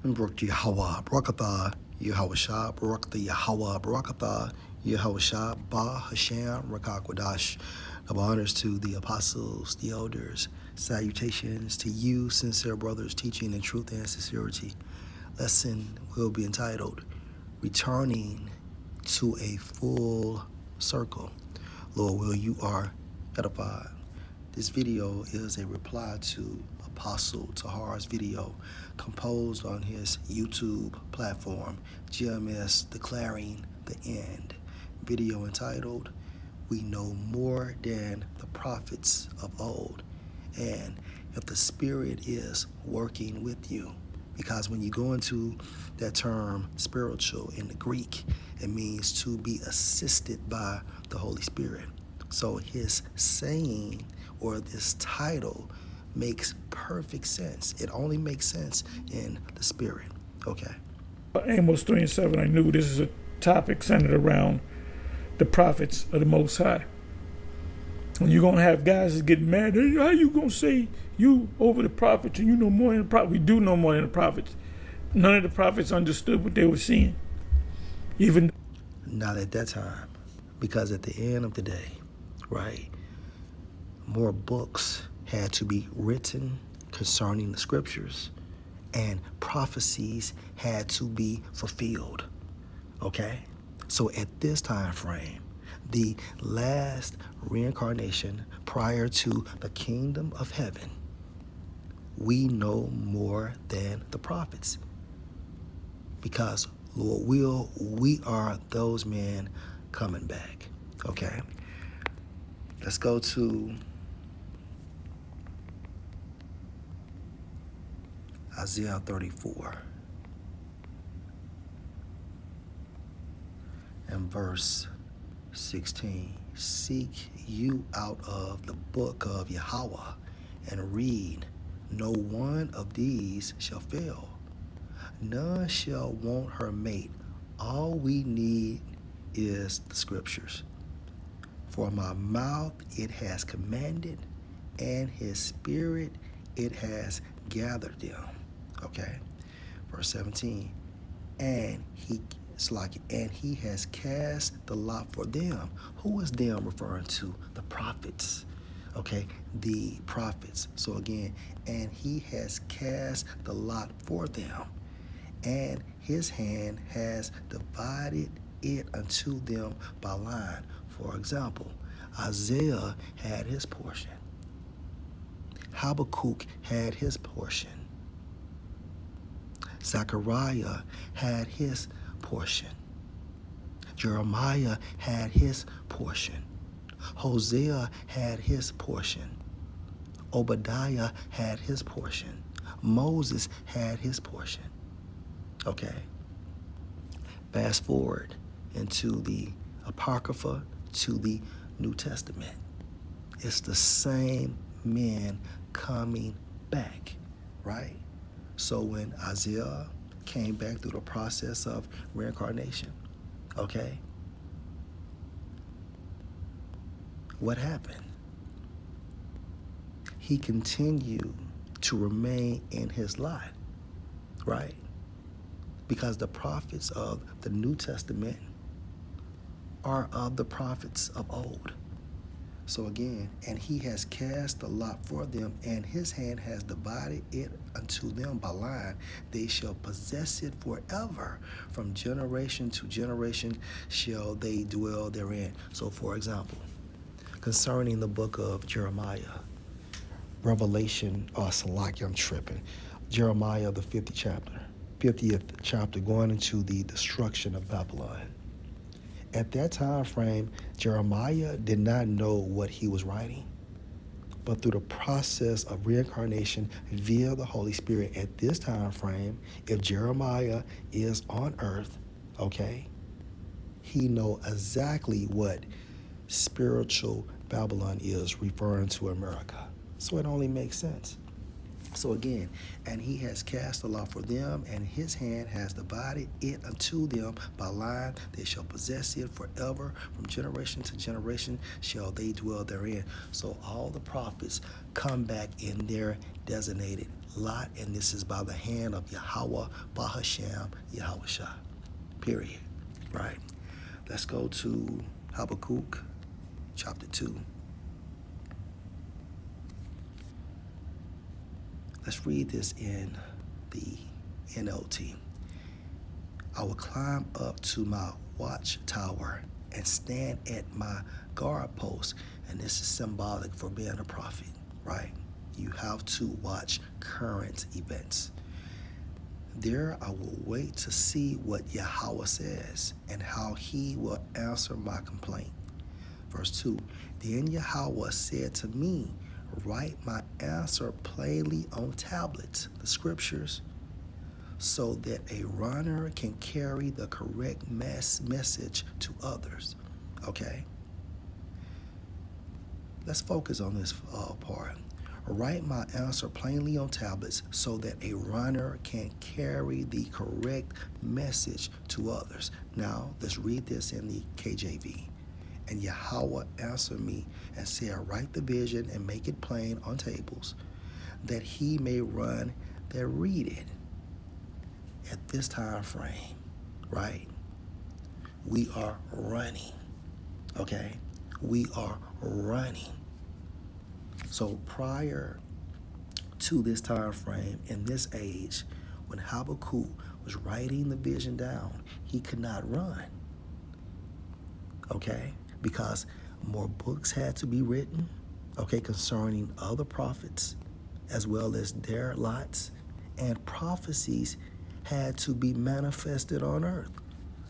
Barak Yahweh, Barakatha, Yahweh Barakatha Yahweh, Barakatha, Yahweh Ba Hashem, Rakakwadash. Double honors to the apostles, the elders. Salutations to you, sincere brothers, teaching in truth and sincerity. Lesson will be entitled Returning to a Full Circle. Lord will, you are edified. This video is a reply to Apostle Tahar's video composed on his YouTube platform, GMS Declaring the End. Video entitled, We Know More Than the Prophets of Old. And if the Spirit is working with you, because when you go into that term spiritual in the Greek, it means to be assisted by the Holy Spirit. So his saying or this title makes perfect sense. It only makes sense in the Spirit. Okay. Amos 3 and 7, I knew this is a topic centered around the prophets of the Most High. When you're going to have guys that get mad, hey, how you going to say you over the prophets and you know more than the prophets? We do know more than the prophets. None of the prophets understood what they were seeing. Even not at that time, because at the end of the day, right, more books had to be written concerning the scriptures, and prophecies had to be fulfilled. Okay? So at this time frame, the last reincarnation prior to the kingdom of heaven, we know more than the prophets. Because, Lord will, we are those men coming back. Okay? Let's go to Isaiah 34 and verse 16. Seek you out of the book of Yahweh and read. No one of these shall fail. None shall want her mate. All we need is the scriptures. For my mouth it has commanded, and his spirit it has gathered them. Okay. Verse 17. And he has cast the lot for them. Who is them referring to? The prophets. Okay, the prophets. So again, and he has cast the lot for them, and his hand has divided it unto them by line. For example, Isaiah had his portion. Habakkuk had his portion. Zechariah had his portion. Jeremiah had his portion. Hosea had his portion. Obadiah had his portion. Moses had his portion. Okay. Fast forward into the Apocrypha, to the New Testament. It's the same men coming back, right? So when Isaiah came back through the process of reincarnation, okay, what happened? He continued to remain in his lot, right? Because the prophets of the New Testament are of the prophets of old. So again, and he has cast the lot for them, and his hand has divided it unto them by line. They shall possess it forever. From generation to generation shall they dwell therein. So for example, concerning the book of Jeremiah, Revelation, Salaki, I'm tripping. Jeremiah, the 50th chapter, going into the destruction of Babylon. At that time frame, Jeremiah did not know what he was writing. But through the process of reincarnation via the Holy Spirit at this time frame, if Jeremiah is on earth, okay, he know exactly what spiritual Babylon is referring to America. So it only makes sense. So again, and he has cast the lot for them, and his hand has divided it unto them by line. They shall possess it forever. From generation to generation shall they dwell therein. So all the prophets come back in their designated lot, and this is by the hand of Yahweh Bahashem Yahushua. Period. Right? Let's go to Habakkuk chapter 2. Let's read this in the NLT. I will climb up to my watchtower and stand at my guard post. And this is symbolic for being a prophet, right? You have to watch current events. There I will wait to see what Yahweh says and how he will answer my complaint. Verse 2, then Yahweh said to me, write my answer plainly on tablets, the scriptures, so that a runner can carry the correct message to others. Okay? Let's focus on this part. Write my answer plainly on tablets so that a runner can carry the correct message to others. Now, let's read this in the KJV. And Yahweh answered me and said, write the vision and make it plain on tables, that he may run that read it. At this time frame, right? We are running, okay? We are running. So prior to this time frame, in this age, when Habakkuk was writing the vision down, he could not run, okay? Because more books had to be written, okay, concerning other prophets, as well as their lots, and prophecies had to be manifested on earth.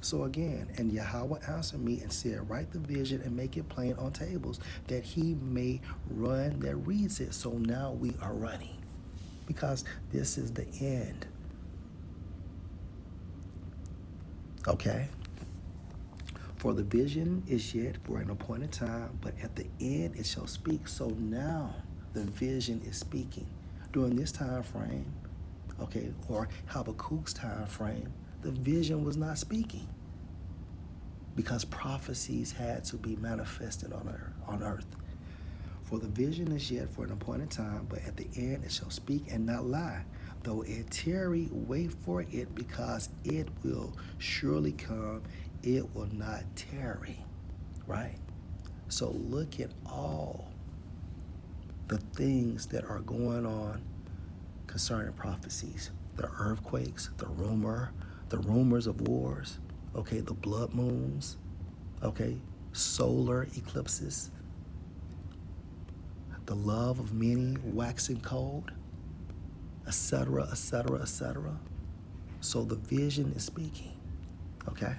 So again, and Yahweh answered me and said, write the vision and make it plain on tables, that he may run that reads it. So now we are running, because this is the end. Okay? For the vision is yet for an appointed time, but at the end it shall speak. So now the vision is speaking. During this time frame, okay, or Habakkuk's time frame, the vision was not speaking, because prophecies had to be manifested on earth. For the vision is yet for an appointed time, but at the end it shall speak and not lie. Though it tarry, wait for it, because it will surely come. It will not tarry, right? So look at all the things that are going on concerning prophecies. The earthquakes, the rumors of wars, okay, the blood moons, okay, solar eclipses, the love of many waxing cold, etc., etc., etc. So the vision is speaking, okay?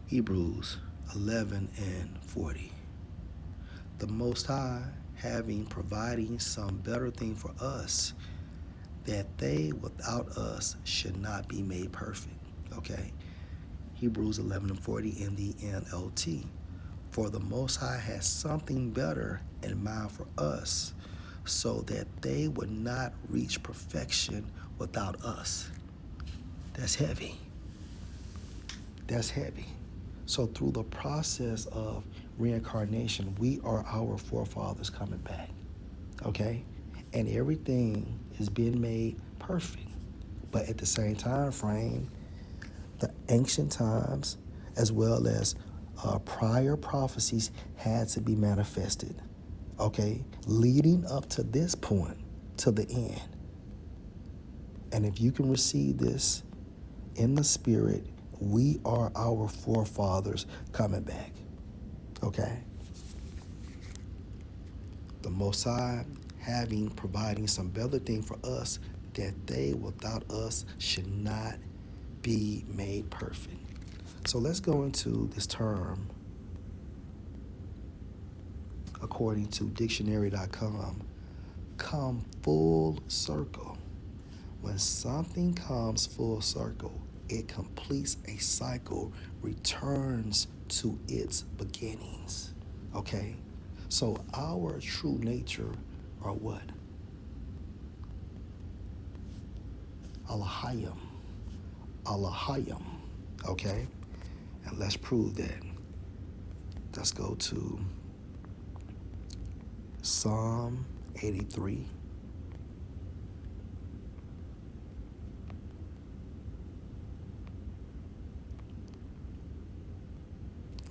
Hebrews 11 and 40. The Most High, having providing some better thing for us, that they without us should not be made perfect. Okay? Hebrews 11 and 40 in the NLT. For the Most High has something better in mind for us, so that they would not reach perfection without us. That's heavy. That's heavy. So through the process of reincarnation, we are our forefathers coming back, okay? And everything is being made perfect. But at the same time frame, the ancient times, as well as prior prophecies, had to be manifested, okay? Leading up to this point, to the end. And if you can receive this in the spirit, we are our forefathers coming back, okay? The Most High having providing some better thing for us, that they without us should not be made perfect. So let's go into this term according to dictionary.com. Come full circle. When something comes full circle, it completes a cycle, returns to its beginnings. Okay? So our true nature are what? Elohim. Elohim. Okay? And let's prove that. Let's go to Psalm 83.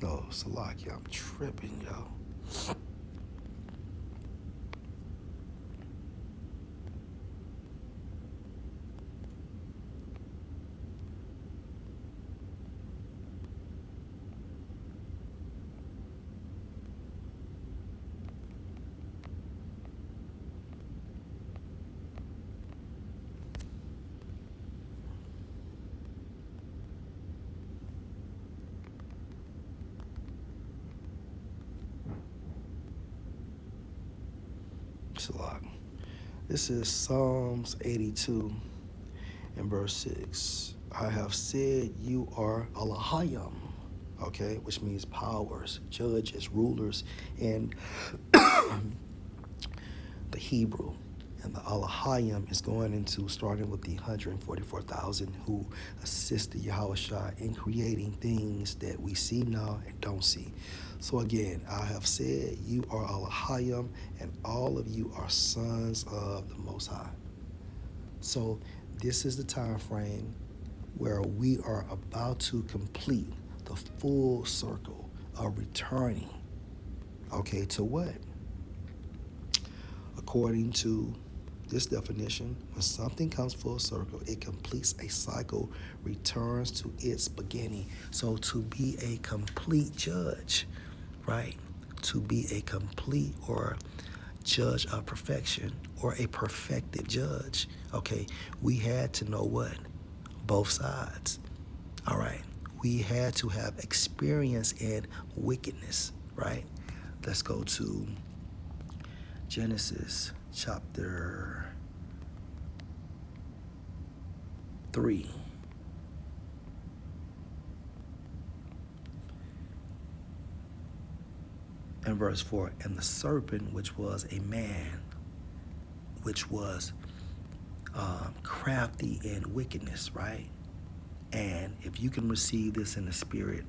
No, Salaki, I'm tripping, yo. Salaki. This is Psalms 82 and verse 6. I have said you are Elohim, okay, which means powers, judges, rulers, and the Hebrew. And the Elohim is going into starting with the 144,000 who assisted Yahushua in creating things that we see now and don't see. So again, I have said you are Elohim, and all of you are sons of the Most High. So this is the time frame where we are about to complete the full circle of returning, okay, to what? According to this definition, when something comes full circle, it completes a cycle, returns to its beginning. So to be a complete judge, right? To be a complete or judge of perfection or a perfected judge, okay, we had to know what? Both sides. All right. We had to have experience in wickedness, right? Let's go to Genesis chapter 3. And verse 4. And the serpent, which was a man, which was crafty in wickedness, right? And if you can receive this in the spirit,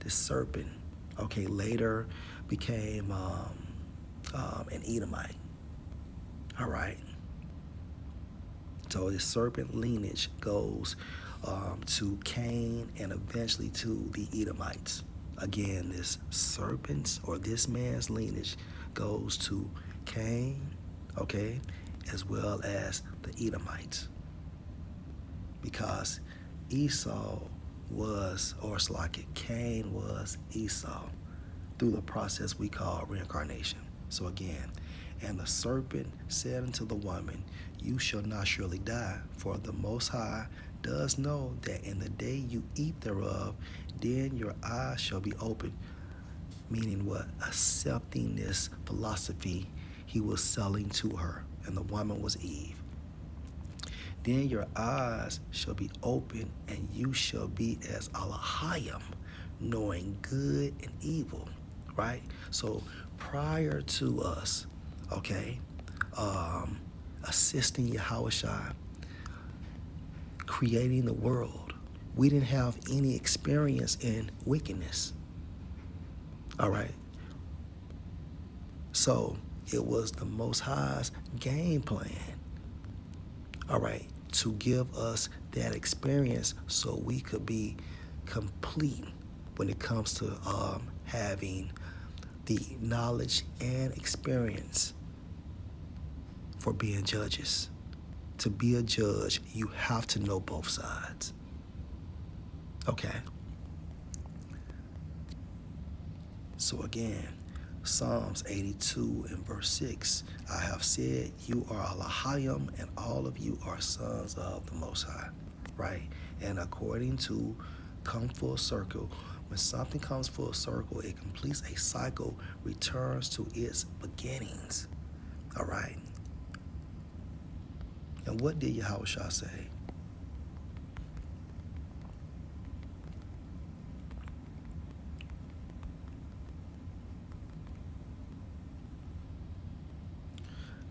the serpent, okay, later became an Edomite. All right. So the serpent lineage goes to Cain and eventually to the Edomites. Again, this serpent's or this man's lineage goes to Cain, okay, as well as the Edomites. Because Esau was, or it's like it, Cain was Esau through the process we call reincarnation. So again, and the serpent said unto the woman, you shall not surely die, for the Most High does know that in the day you eat thereof, then your eyes shall be opened. Meaning what? Accepting this philosophy he was selling to her, and the woman was Eve. Then your eyes shall be open, and you shall be as Elohim, knowing good and evil, right? So prior to us, okay, assisting Yahushua, creating the world, we didn't have any experience in wickedness, all right? So it was the Most High's game plan, all right, to give us that experience so we could be complete when it comes to having the knowledge and experience for being judges. To be a judge, you have to know both sides. Okay. So again, Psalms 82 and verse 6, I have said you are Elohim and all of you are sons of the Most High, right? And according to come full circle, when something comes full circle, it completes a cycle, returns to its beginnings, all right? And what did Yahushua say?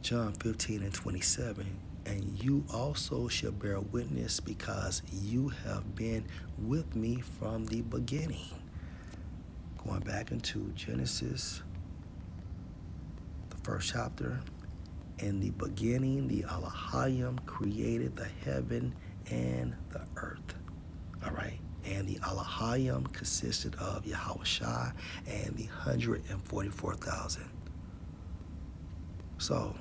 John 15 and 27, And you also shall bear witness, because you have been with me from the beginning. Going back into Genesis, the first chapter. In the beginning, the Elohim created the heaven and the earth. All right. And the Elohim consisted of Yahushua and the 144,000. So,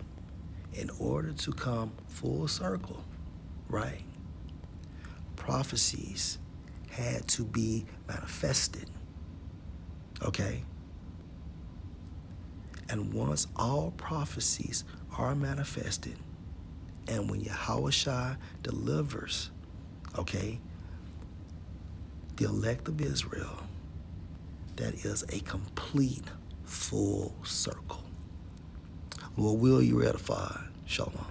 in order to come full circle, right, prophecies had to be manifested. Okay? And once all prophecies are manifested, and when Yahushua delivers, okay, the elect of Israel, that is a complete full circle. Lord, will you edify? Shalom.